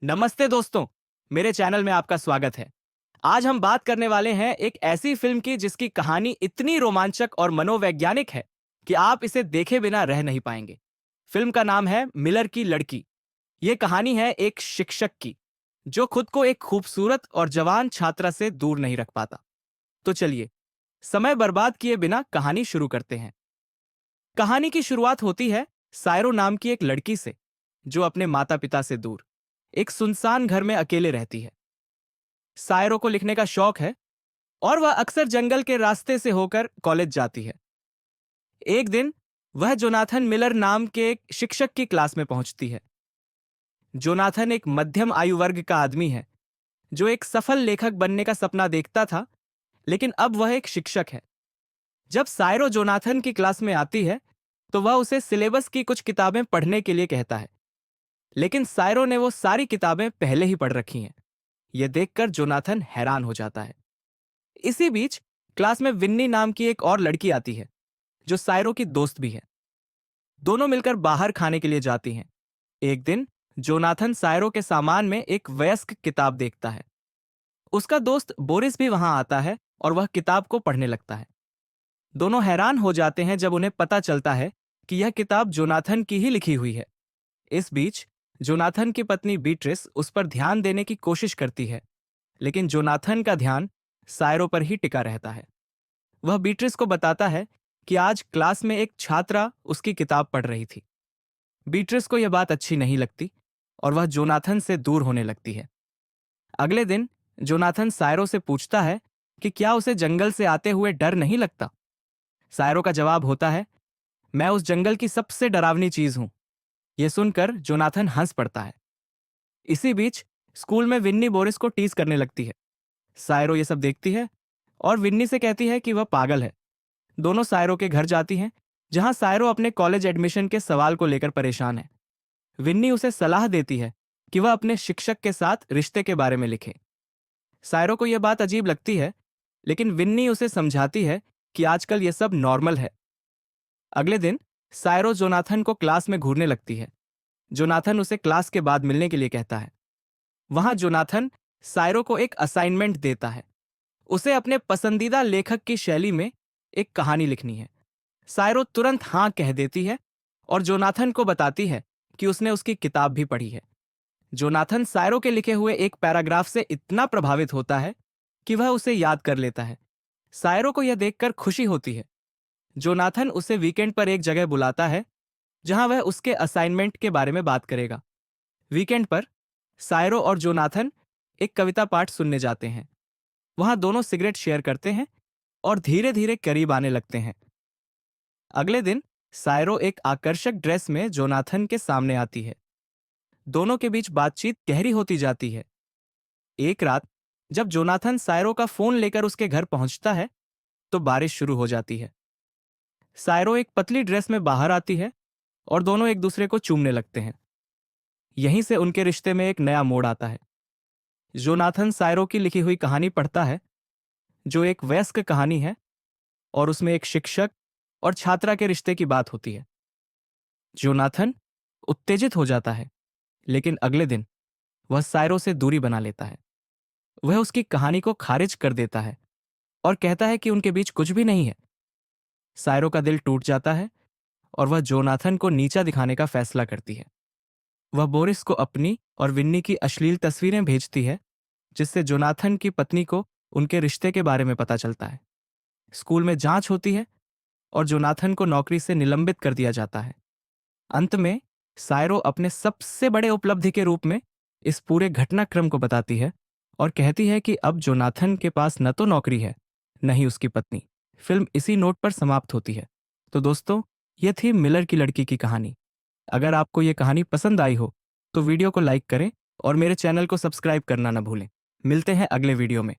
नमस्ते दोस्तों, मेरे चैनल में आपका स्वागत है। आज हम बात करने वाले हैं एक ऐसी फिल्म की जिसकी कहानी इतनी रोमांचक और मनोवैज्ञानिक है कि आप इसे देखे बिना रह नहीं पाएंगे। फिल्म का नाम है मिलर की लड़की। ये कहानी है एक शिक्षक की जो खुद को एक खूबसूरत और जवान छात्रा से दूर नहीं रख पाता। तो चलिए, समय बर्बाद किए बिना कहानी शुरू करते हैं। कहानी की शुरुआत होती है सायरो नाम की एक लड़की से जो अपने माता पिता से दूर एक सुनसान घर में अकेले रहती है। सायरो को लिखने का शौक है और वह अक्सर जंगल के रास्ते से होकर कॉलेज जाती है। एक दिन वह जोनाथन मिलर नाम के एक शिक्षक की क्लास में पहुंचती है। जोनाथन एक मध्यम आयु वर्ग का आदमी है जो एक सफल लेखक बनने का सपना देखता था, लेकिन अब वह एक शिक्षक है। जब सायरो जोनाथन की क्लास में आती है तो वह उसे सिलेबस की कुछ किताबें पढ़ने के लिए कहता है, लेकिन सायरो ने वो सारी किताबें पहले ही पढ़ रखी हैं। यह देखकर जोनाथन हैरान हो जाता है। इसी बीच क्लास में विन्नी नाम की एक और लड़की आती है जो सायरो की दोस्त भी है। दोनों मिलकर बाहर खाने के लिए जाती हैं। एक दिन जोनाथन सायरो के सामान में एक वयस्क किताब देखता है। उसका दोस्त बोरिस भी वहां आता है और वह किताब को पढ़ने लगता है। दोनों हैरान हो जाते हैं जब उन्हें पता चलता है कि यह किताब जोनाथन की ही लिखी हुई है। इस बीच जोनाथन की पत्नी बीट्रिस उस पर ध्यान देने की कोशिश करती है, लेकिन जोनाथन का ध्यान सायरो पर ही टिका रहता है। वह बीट्रिस को बताता है कि आज क्लास में एक छात्रा उसकी किताब पढ़ रही थी। बीट्रिस को यह बात अच्छी नहीं लगती और वह जोनाथन से दूर होने लगती है। अगले दिन जोनाथन सायरो से पूछता है कि क्या उसे जंगल से आते हुए डर नहीं लगता। सायरो का जवाब होता है, मैं उस जंगल की सबसे डरावनी चीज हूं। यह सुनकर जोनाथन हंस पड़ता है। इसी बीच स्कूल में विन्नी बोरिस को टीज करने लगती है। सायरो ये सब देखती है और विन्नी से कहती है कि वह पागल है। दोनों सायरो के घर जाती हैं, जहां सायरो अपने कॉलेज एडमिशन के सवाल को लेकर परेशान है। विन्नी उसे सलाह देती है कि वह अपने शिक्षक के साथ रिश्ते के बारे में लिखे। सायरो को यह बात अजीब लगती है, लेकिन विन्नी उसे समझाती है कि आजकल यह सब नॉर्मल है। अगले दिन सायरो जोनाथन को क्लास में घूरने लगती है। जोनाथन उसे क्लास के बाद मिलने के लिए कहता है। वहां जोनाथन सायरो को एक असाइनमेंट देता है। उसे अपने पसंदीदा लेखक की शैली में एक कहानी लिखनी है। सायरो तुरंत हां कह देती है और जोनाथन को बताती है कि उसने उसकी किताब भी पढ़ी है। जोनाथन सायरो के लिखे हुए एक पैराग्राफ से इतना प्रभावित होता है कि वह उसे याद कर लेता है। सायरो को यह देखकर खुशी होती है। जोनाथन उसे वीकेंड पर एक जगह बुलाता है जहां वह उसके असाइनमेंट के बारे में बात करेगा। वीकेंड पर सायरो और जोनाथन एक कविता पाठ सुनने जाते हैं। वहां दोनों सिगरेट शेयर करते हैं और धीरे धीरे करीब आने लगते हैं। अगले दिन सायरो एक आकर्षक ड्रेस में जोनाथन के सामने आती है। दोनों के बीच बातचीत गहरी होती जाती है। एक रात जब जोनाथन सायरो का फोन लेकर उसके घर पहुंचता है तो बारिश शुरू हो जाती है। सायरो एक पतली ड्रेस में बाहर आती है और दोनों एक दूसरे को चूमने लगते हैं। यहीं से उनके रिश्ते में एक नया मोड़ आता है। जोनाथन सायरो की लिखी हुई कहानी पढ़ता है, जो एक वयस्क कहानी है और उसमें एक शिक्षक और छात्रा के रिश्ते की बात होती है। जोनाथन उत्तेजित हो जाता है, लेकिन अगले दिन वह सायरो से दूरी बना लेता है। वह उसकी कहानी को खारिज कर देता है और कहता है कि उनके बीच कुछ भी नहीं है। सायरो का दिल टूट जाता है और वह जोनाथन को नीचा दिखाने का फैसला करती है। वह बोरिस को अपनी और विन्नी की अश्लील तस्वीरें भेजती है, जिससे जोनाथन की पत्नी को उनके रिश्ते के बारे में पता चलता है। स्कूल में जांच होती है और जोनाथन को नौकरी से निलंबित कर दिया जाता है। अंत में सायरो अपने सबसे बड़े उपलब्धि के रूप में इस पूरे घटनाक्रम को बताती है और कहती है कि अब जोनाथन के पास न तो नौकरी है, न ही उसकी पत्नी। फिल्म इसी नोट पर समाप्त होती है। तो दोस्तों, यह थी मिलर की लड़की की कहानी। अगर आपको यह कहानी पसंद आई हो तो वीडियो को लाइक करें और मेरे चैनल को सब्सक्राइब करना न भूलें। मिलते हैं अगले वीडियो में।